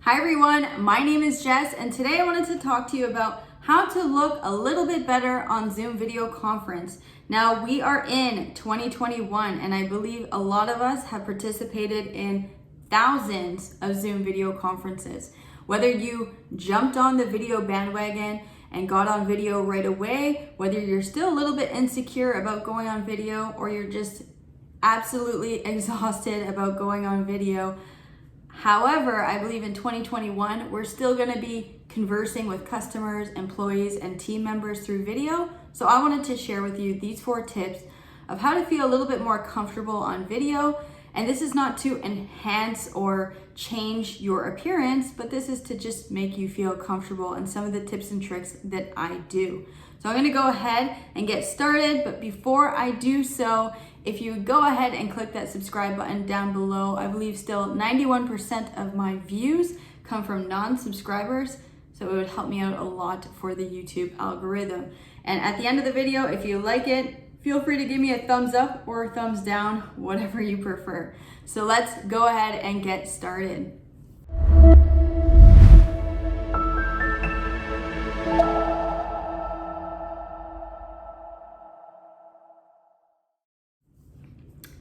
Hi everyone, my name is Jess and today I wanted to talk to you about how to look a little bit better on Zoom video conference. Now we are in 2021 and I believe a lot of us have participated in thousands of Zoom video conferences. Whether you jumped on the video bandwagon and got on video right away, whether you're still a little bit insecure about going on video or you're just absolutely exhausted about going on video. However, I believe in 2021, we're still going to be conversing with customers, employees, and team members through video. So I wanted to share with you these 4 tips of how to feel a little bit more comfortable on video. And this is not to enhance or change your appearance, but this is to just make you feel comfortable and some of the tips and tricks that I do. So I'm going to go ahead and get started, but before I do so, if you go ahead and click that subscribe button down below, I believe still 91% of my views come from non-subscribers, so it would help me out a lot for the YouTube algorithm. And at the end of the video, if you like it, feel free to give me a thumbs up or a thumbs down, whatever you prefer. So let's go ahead and get started.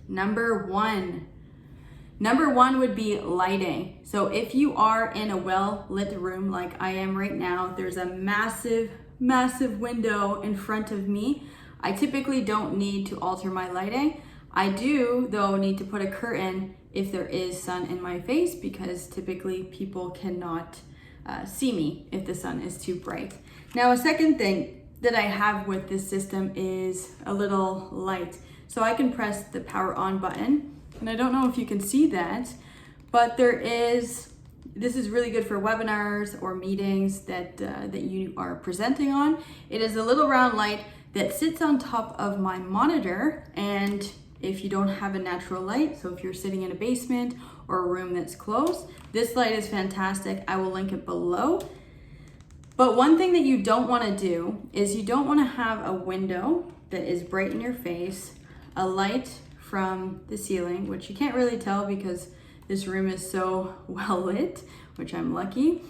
Number one would be lighting. So if you are in a well-lit room like I am right now, there's a massive window in front of me. I typically don't need to alter my lighting. I do, though, need to put a curtain if there is sun in my face because typically people cannot see me if the sun is too bright. Now, a second thing that I have with this system is a little light. So I can press the power on button, and I don't know if you can see that, but this is really good for webinars or meetings that you are presenting on. It is a little round light that sits on top of my monitor, and if you don't have a natural light, so if you're sitting in a basement or a room that's closed, this light is fantastic. I will link it below. But one thing that you don't want to do is you don't want to have a window that is bright in your face, a light from the ceiling, which you can't really tell because this room is so well lit, which I'm lucky.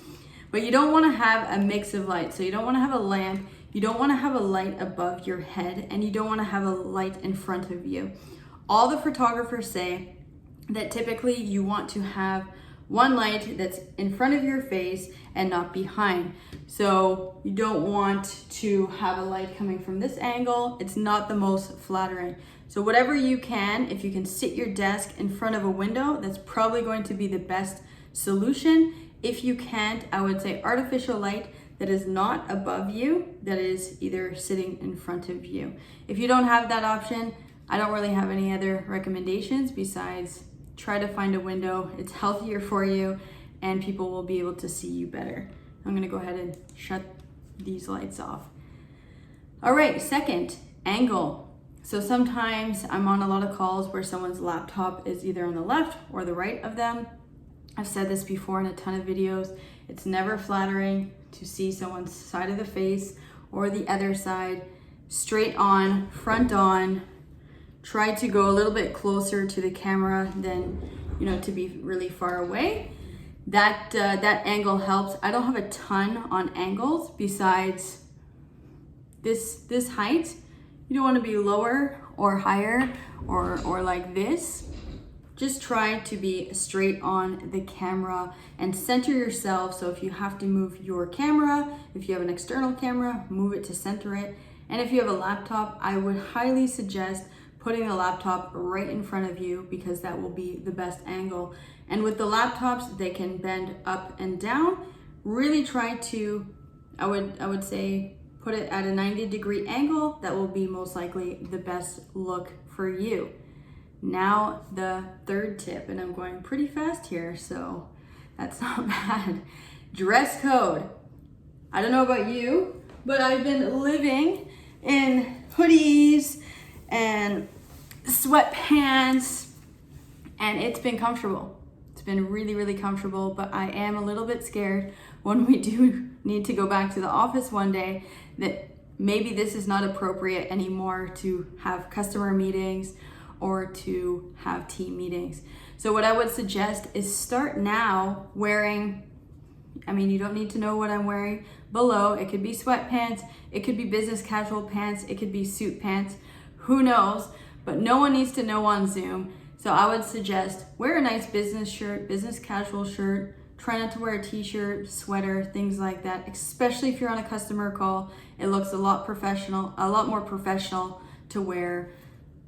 But you don't want to have a mix of lights. So you don't want to have a lamp, you don't want to have a light above your head, and you don't want to have a light in front of you. All the photographers say that typically you want to have one light that's in front of your face and not behind. So you don't want to have a light coming from this angle. It's not the most flattering. So whatever you can, if you can sit your desk in front of a window, that's probably going to be the best solution. If you can't, I would say artificial light that is not above you, that is either sitting in front of you. If you don't have that option, I don't really have any other recommendations besides try to find a window. It's healthier for you and people will be able to see you better. I'm gonna go ahead and shut these lights off. All right, second, angle. So sometimes I'm on a lot of calls where someone's laptop is either on the left or the right of them. I've said this before in a ton of videos. It's never flattering to see someone's side of the face or the other side, straight on, front on. Try to go a little bit closer to the camera than, to be really far away. That angle helps. I don't have a ton on angles besides this height. You don't want to be lower or higher or like this. Just try to be straight on the camera and center yourself. So if you have to move your camera, if you have an external camera, move it to center it. And if you have a laptop, I would highly suggest putting the laptop right in front of you because that will be the best angle. And with the laptops, they can bend up and down. Really try to, I would say, put it at a 90-degree angle. That will be most likely the best look for you. Now the third tip, and I'm going pretty fast here, so that's not bad. Dress code. I don't know about you, but I've been living in hoodies and sweatpants, and it's been comfortable. It's been really comfortable, but I am a little bit scared when we do need to go back to the office one day that maybe this is not appropriate anymore to have customer meetings or to have team meetings. So what I would suggest is start now wearing I mean, you don't need to know what I'm wearing below. It could be sweatpants, it could be business casual pants, it could be suit pants, who knows? But no one needs to know on Zoom. So I would suggest wear a nice business shirt, business casual shirt. Try not to wear a t-shirt, sweater, things like that, especially if you're on a customer call. It looks a lot more professional to wear,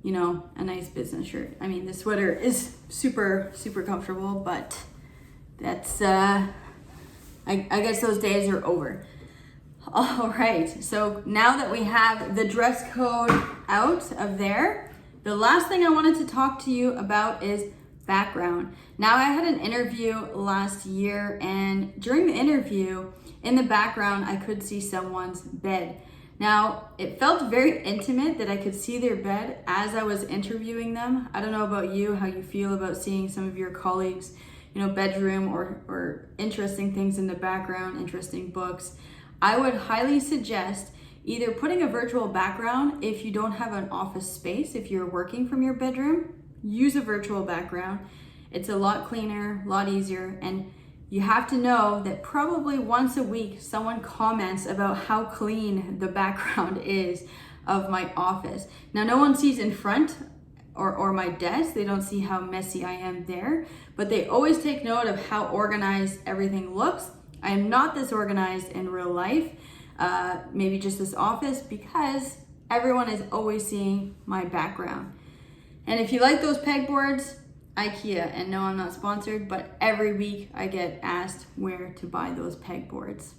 you know, a nice business shirt. I mean, the sweater is super, super comfortable, but that's, I guess those days are over. All right, so now that we have the dress code out of there, the last thing I wanted to talk to you about is background. Now, I had an interview last year, and during the interview, in the background, I could see someone's bed. Now, it felt very intimate that I could see their bed as I was interviewing them. I don't know about you, how you feel about seeing some of your colleagues, you know, bedroom or interesting things in the background, interesting books. I would highly suggest either putting a virtual background if you don't have an office space. If you're working from your bedroom, use a virtual background. It's a lot cleaner, a lot easier, and you have to know that probably once a week someone comments about how clean the background is of my office. Now, no one sees in front or my desk. They don't see how messy I am there, but they always take note of how organized everything looks. I am not this organized in real life, maybe just this office, because everyone is always seeing my background. And if you like those pegboards, IKEA, and no, I'm not sponsored, but every week I get asked where to buy those pegboards.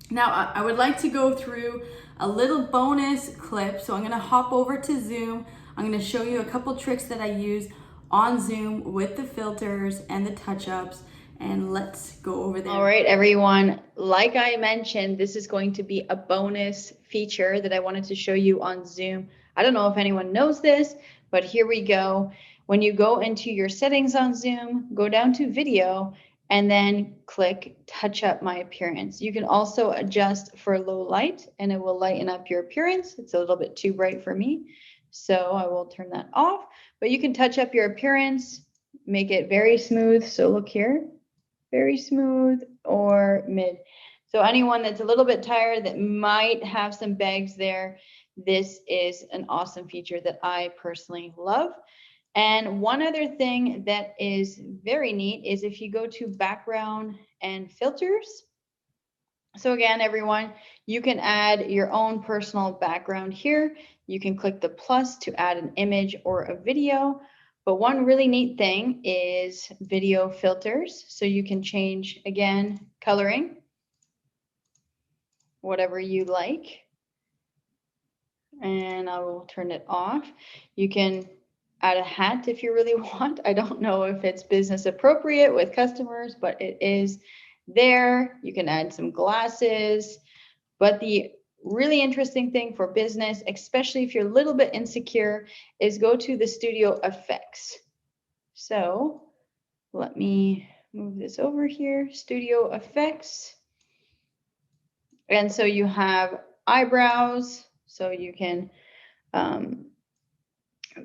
Now, I would like to go through a little bonus clip. So I'm gonna hop over to Zoom. I'm gonna show you a couple tricks that I use on Zoom with the filters and the touch-ups, and let's go over there. All right, everyone. Like I mentioned, this is going to be a bonus feature that I wanted to show you on Zoom. I don't know if anyone knows this, but here we go. When you go into your settings on Zoom, go down to video and then click touch up my appearance. You can also adjust for low light and it will lighten up your appearance. It's a little bit too bright for me, so I will turn that off. But you can touch up your appearance, make it very smooth. So look here, very smooth or mid. So anyone that's a little bit tired, that might have some bags there, this is an awesome feature that I personally love. And one other thing that is very neat is if you go to background and filters. So again, everyone, you can add your own personal background here. You can click the plus to add an image or a video. But one really neat thing is video filters. So you can change, again, coloring, whatever you like. And I will turn it off. You can add a hat if you really want. I don't know if it's business appropriate with customers, but it is there. You can add some glasses. But the really interesting thing for business, especially if you're a little bit insecure, is go to the studio effects. So let me move this over here, studio effects. And so you have eyebrows, so you can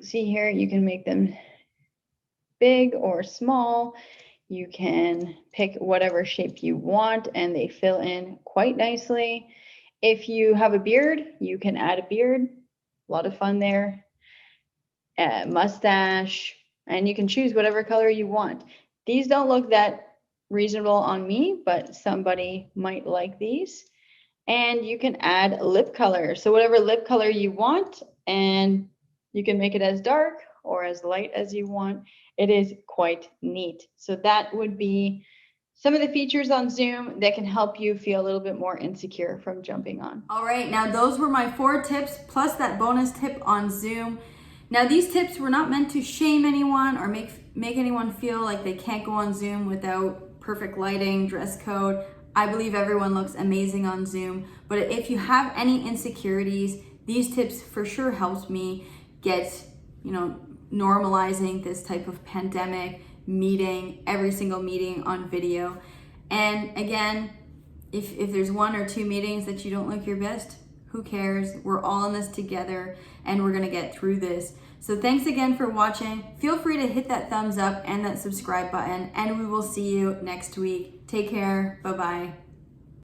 see here, you can make them big or small. You can pick whatever shape you want and they fill in quite nicely. If you have a beard, you can add a beard. A lot of fun there. Mustache, and you can choose whatever color you want. These don't look that reasonable on me, but somebody might like these. And you can add lip color. So whatever lip color you want, and you can make it as dark or as light as you want. It is quite neat. So that would be some of the features on Zoom that can help you feel a little bit more insecure from jumping on. All right, now those were my 4 tips plus that bonus tip on Zoom. Now these tips were not meant to shame anyone or make anyone feel like they can't go on Zoom without perfect lighting, dress code. I believe everyone looks amazing on Zoom, but if you have any insecurities, these tips for sure helped me get, normalizing this type of pandemic meeting, every single meeting on video. And again, if there's 1 or 2 meetings that you don't look your best, who cares? We're all in this together and we're gonna get through this. So thanks again for watching. Feel free to hit that thumbs up and that subscribe button, and we will see you next week. Take care. Bye-bye.